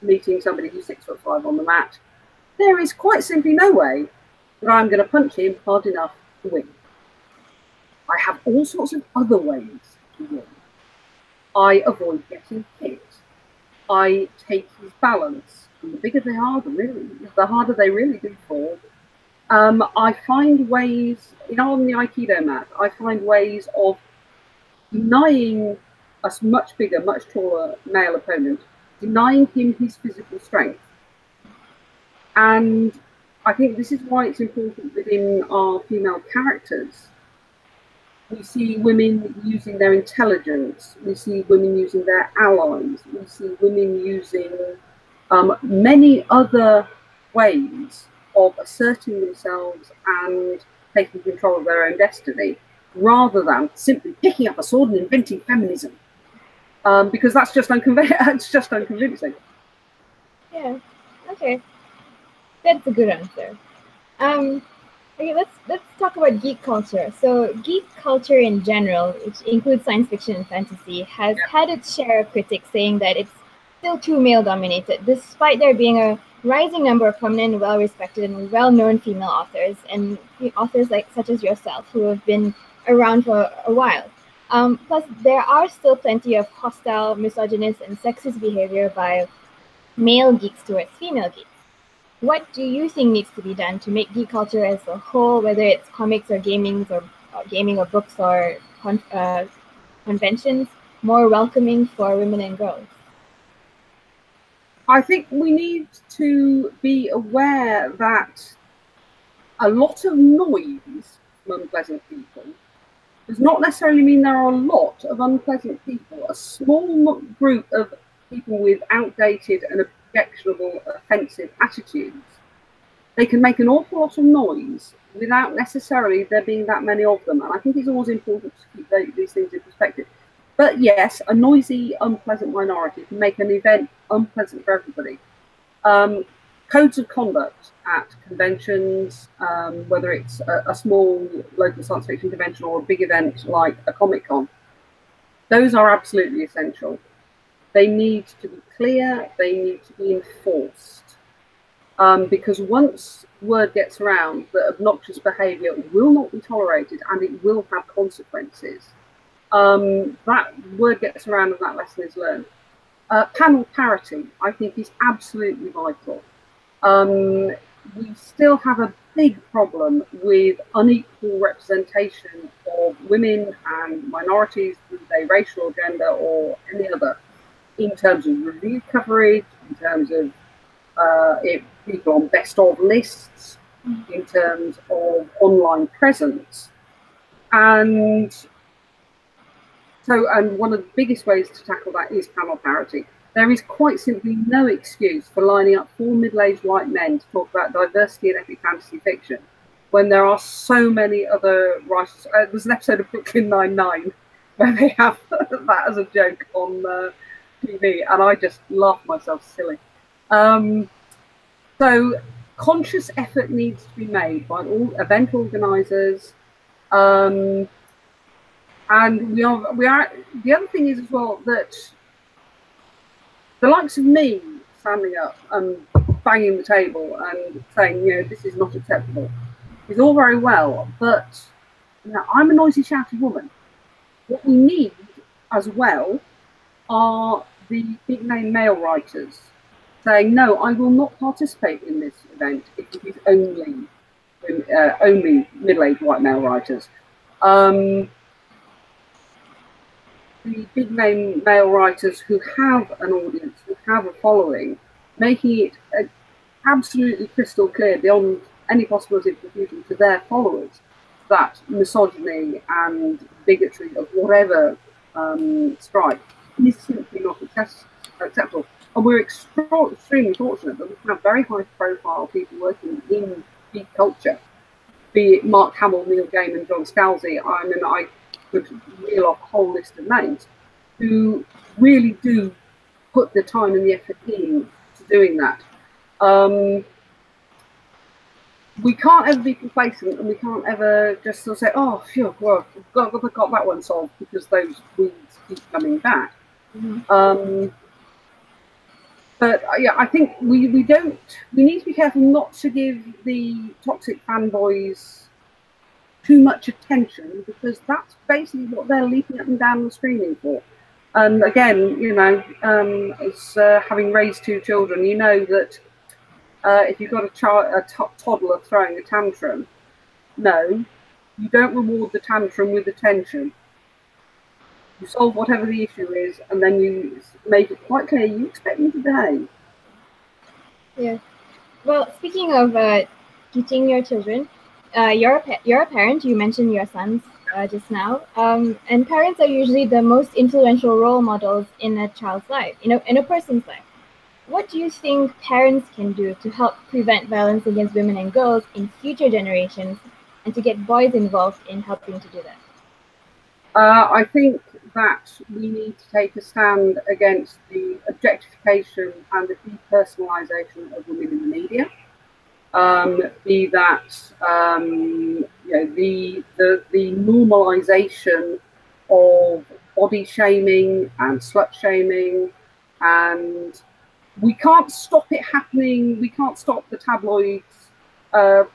meeting somebody who's 6'5" on the mat, there is quite simply no way that I'm going to punch him hard enough to win. I have all sorts of other ways to win. I avoid getting hit. I take his balance. And the bigger they are, the harder they really do fall. I find ways, on the Aikido mat, I find ways of denying a much bigger, much taller male opponent, denying him his physical strength. And I think this is why it's important that in our female characters, we see women using their intelligence, we see women using their allies, we see women using many other ways of asserting themselves and taking control of their own destiny, rather than simply picking up a sword and inventing feminism, because that's just unconvincing. Yeah. Okay. That's a good answer. Okay, let's talk about geek culture. So geek culture in general, which includes science fiction and fantasy, has had its share of critics saying that it's still too male-dominated, despite there being a rising number of prominent, well-respected, and well-known female authors, and authors such as yourself, who have been around for a while. Plus, there are still plenty of hostile, misogynist, and sexist behavior by male geeks towards female geeks. What do you think needs to be done to make geek culture as a whole, whether it's comics or gaming or books or conventions, more welcoming for women and girls? I think we need to be aware that a lot of noise from unpleasant people does not necessarily mean there are a lot of unpleasant people. A small group of people with outdated and objectionable, offensive attitudes they can make an awful lot of noise without necessarily there being that many of them. And I think it's always important to keep these things in perspective. But yes, a noisy, unpleasant minority can make an event unpleasant for everybody. Codes of conduct at conventions, whether it's a small local science fiction convention or a big event like a Comic-Con, those are absolutely essential. They need to be clear, they need to be enforced. Because once word gets around that obnoxious behaviour will not be tolerated and it will have consequences, that word gets around and that lesson is learned. Panel parity, I think, is absolutely vital. We still have a big problem with unequal representation of women and minorities, be they racial, gender, or any other, in terms of review coverage, in terms of people on best of lists, in terms of online presence. And so, and one of the biggest ways to tackle that is panel parity. There is quite simply no excuse for lining up 4 middle-aged white men to talk about diversity in epic fantasy fiction when there are so many other writers. There's an episode of Brooklyn Nine-Nine where they have that as a joke on TV, and I just laughed myself silly. So conscious effort needs to be made by all event organisers, and we are. The other thing is as well that the likes of me standing up and banging the table and saying, you know, this is not acceptable, is all very well, but you know, I'm a noisy, shouty woman. What we need as well are the big name male writers saying, no, I will not participate in this event if it is only middle-aged white male writers. The big name male writers who have an audience, who have a following, making it absolutely crystal clear beyond any possibility of confusion to their followers that misogyny and bigotry of whatever stripe is simply not acceptable. And we're extremely fortunate that we have very high profile people working in geek culture, be it Mark Hamill, Neil Gaiman, John Scalzi. I mean, I could reel off a whole list of names who really do put the time and the effort in to doing that. We can't ever be complacent, and we can't ever just sort of say, oh, phew, well, we've got that one solved, because those weeds keep coming back. But yeah, I think we need to be careful not to give the toxic fanboys too much attention, because that's basically what they're leaping up and down the screening for. And again, you know, as having raised 2 children, you know that if you've got a toddler throwing a tantrum, no, you don't reward the tantrum with attention. You solve whatever the issue is, and then you make it quite clear you expect them to behave. Yeah. Well, speaking of teaching your children, you're a parent. You mentioned your sons just now, and parents are usually the most influential role models in a child's life, in a person's life. What do you think parents can do to help prevent violence against women and girls in future generations, and to get boys involved in helping to do that? I think that we need to take a stand against the objectification and the depersonalisation of women in the media. Be that you know, the normalisation of body shaming and slut shaming, and we can't stop it happening. We can't stop the tabloids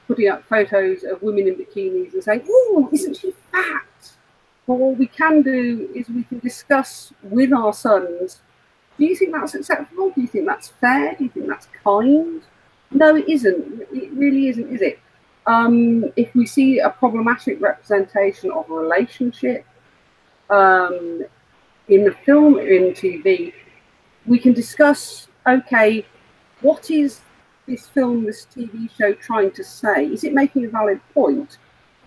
putting up photos of women in bikinis and saying, "Oh, isn't she fat?" But what we can do is we can discuss with our sons, do you think that's acceptable? Do you think that's fair? Do you think that's kind? No, it isn't. It really isn't, is it? If we see a problematic representation of a relationship in the film or in TV, we can discuss, okay, what is this film, this TV show trying to say? Is it making a valid point,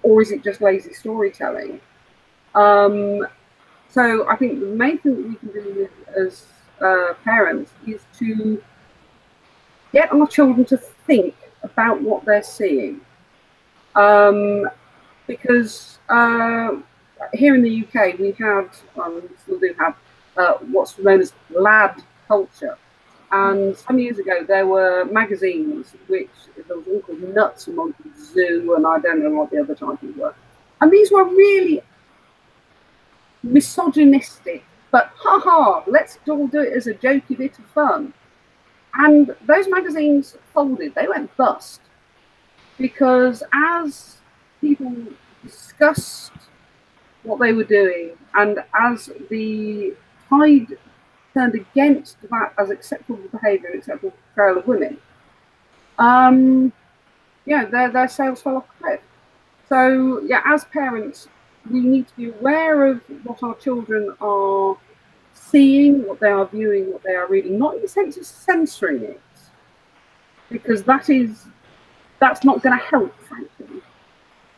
or is it just lazy storytelling? So I think the main thing that we can do as parents is to get our children to think about what they're seeing. Because here in the UK, we have, we still do have, what's known as lad culture. And some years ago, there were magazines which, there was one called Nuts and one called Zoo, and I don't know what the other titles were. And these were really misogynistic, but haha, let's all do it as a jokey bit of fun. And those magazines folded, they went bust. Because as people discussed what they were doing, and as the tide turned against that as acceptable behaviour, acceptable portrayal of women, yeah, their sales fell off a cliff. So yeah, as parents, we need to be aware of what our children are seeing, what they are viewing, what they are reading, not in the sense of censoring it, because that's not going to help, frankly.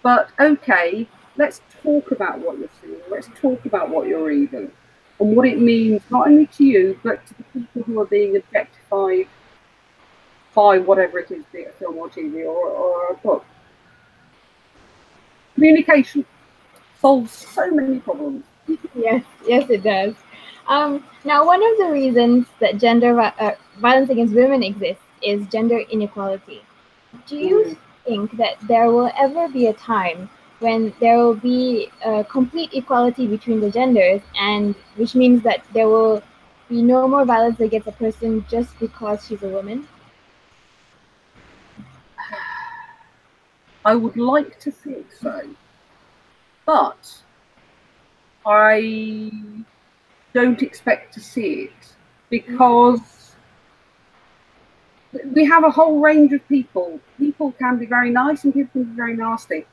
But okay, let's talk about what you're seeing. Let's talk about what you're reading and what it means, not only to you, but to the people who are being objectified by whatever it is, be it a film or TV or a book. Communication solves so many problems. Yes, it does. Now, one of the reasons that gender violence against women exists is gender inequality. Do you think that there will ever be a time when there will be complete equality between the genders, and which means that there will be no more violence against a person just because she's a woman? I would like to think so, but I don't expect to see it, because we have a whole range of people. People can be very nice and people can be very nasty.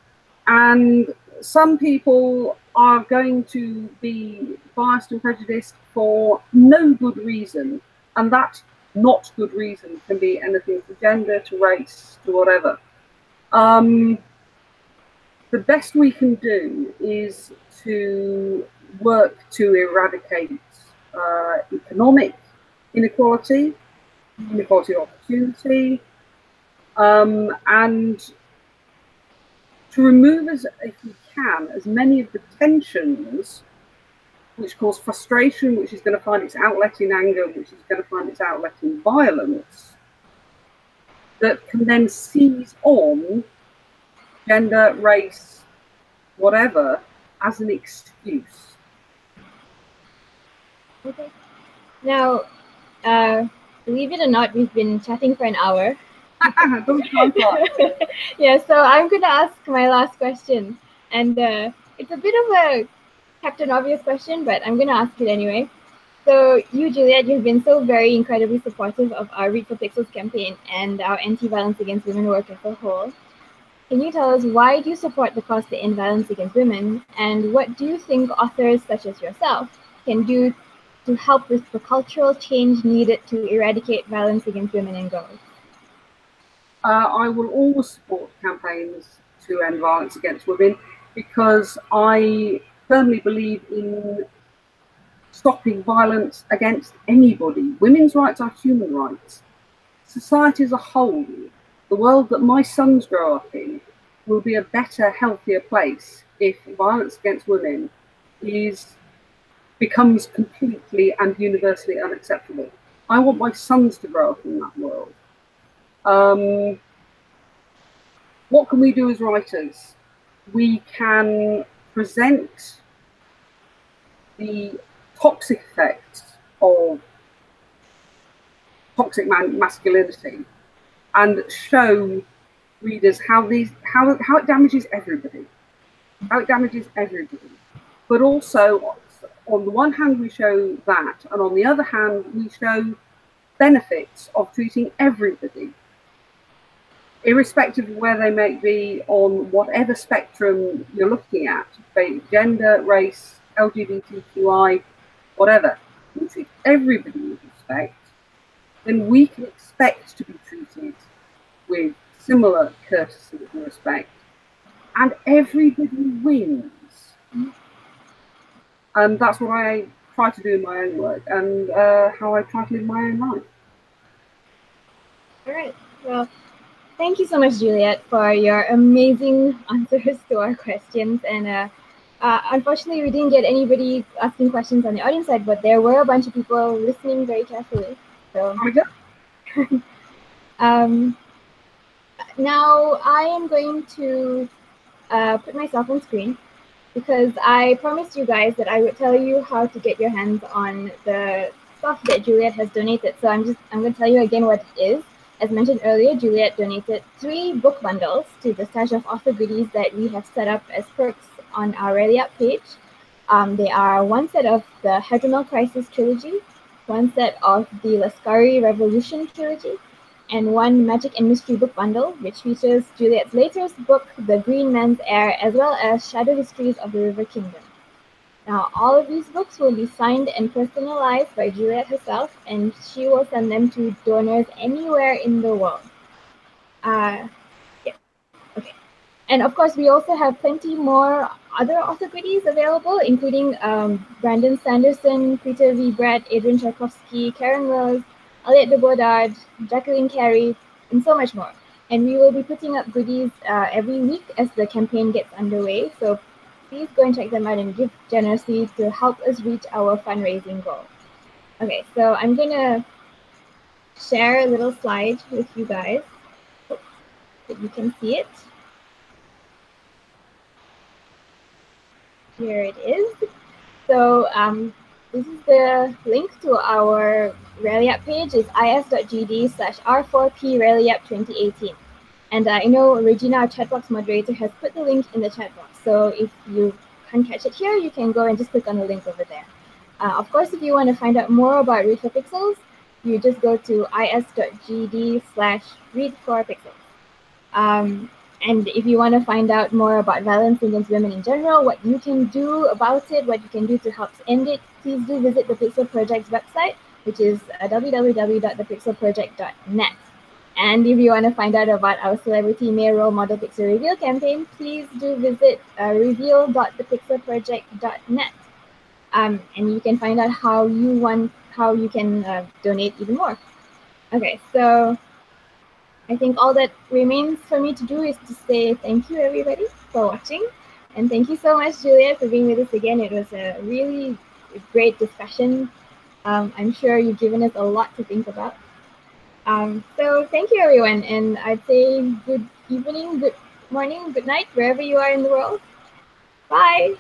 And some people are going to be biased and prejudiced for no good reason. And that not good reason can be anything from gender to race to whatever. The best we can do is to work to eradicate economic inequality, inequality of opportunity, and to remove, if we can, as many of the tensions which cause frustration, which is going to find its outlet in anger, which is going to find its outlet in violence, that can then seize on gender, race, whatever, as an excuse. Okay. Now, believe it or not, we've been chatting for an hour. Yeah, so I'm going to ask my last question. And it's a bit of a Captain Obvious question, but I'm going to ask it anyway. So you, Juliet, you've been so very incredibly supportive of our Read for Pixels campaign and our anti-violence against women work as a whole. Can you tell us why do you support the cause to end violence against women, and what do you think authors such as yourself can do to help with the cultural change needed to eradicate violence against women and girls? I will always support campaigns to end violence against women, because I firmly believe in stopping violence against anybody. Women's rights are human rights. Society as a whole, the world that my sons grow up in, will be a better, healthier place if violence against women becomes completely and universally unacceptable. I want my sons to grow up in that world. What can we do as writers? We can present the toxic effects of toxic masculinity and show readers how it damages everybody. But also, on the one hand, we show that, and on the other hand, we show benefits of treating everybody, irrespective of where they may be on whatever spectrum you're looking at, be it gender, race, LGBTQI, whatever. We treat everybody with respect, then we can expect to be treated with similar courtesy and respect, and everybody wins. And that's what I try to do in my own work, and how I try to live my own life. All right. Well, Thank you so much, Juliet, for your amazing answers to our questions. And unfortunately, we didn't get anybody asking questions on the audience side, but there were a bunch of people listening very carefully. So now I am going to put myself on screen because I promised you guys that I would tell you how to get your hands on the stuff that Juliet has donated. So I'm going to tell you again what it is. As mentioned earlier, Juliet donated 3 book bundles to the stash of author goodies that we have set up as perks on our Rally Up page. They are one set of the HADRUMAL CRISIS trilogy, one set of the Lascari Revolution trilogy, and one Magic and Mystery book bundle, which features Juliet's latest book, The Green Man's Heir, as well as Shadow Histories of the River Kingdom. Now, all of these books will be signed and personalized by Juliet herself, and she will send them to donors anywhere in the world. Yeah, okay. And of course, we also have plenty more other author goodies available, including Brandon Sanderson, Peter V. Brett, Adrian Tchaikovsky, Karen Rose, Elliot de Bodard, Jacqueline Carey, and so much more. And we will be putting up goodies every week as the campaign gets underway. So please go and check them out and give generously to help us reach our fundraising goal. Okay, so I'm going to share a little slide with you guys so that you can see it. Here it is. So this is the link to our Rally Up page. It's is.gd/r4p Rally Up 2018. And I know Regina, our chat box moderator, has put the link in the chat box. So if you can't catch it here, you can go and just click on the link over there. Of course, if you want to find out more about Read for Pixels, you just go to is.gd/read4pixels. And if you want to find out more about violence against women in general, what you can do about it, what you can do to help end it, please do visit the Pixel Project's website, which is www.thepixelproject.net. And if you want to find out about our Celebrity Male Role Model Pixel Reveal campaign, please do visit reveal.thepixelproject.net. And you can find out how you can donate even more. Okay, so I think all that remains for me to do is to say thank you, everybody, for watching. And thank you so much, Juliet, for being with us again. It was a really great discussion. I'm sure you've given us a lot to think about. So thank you, everyone. And I'd say good evening, good morning, good night, wherever you are in the world. Bye.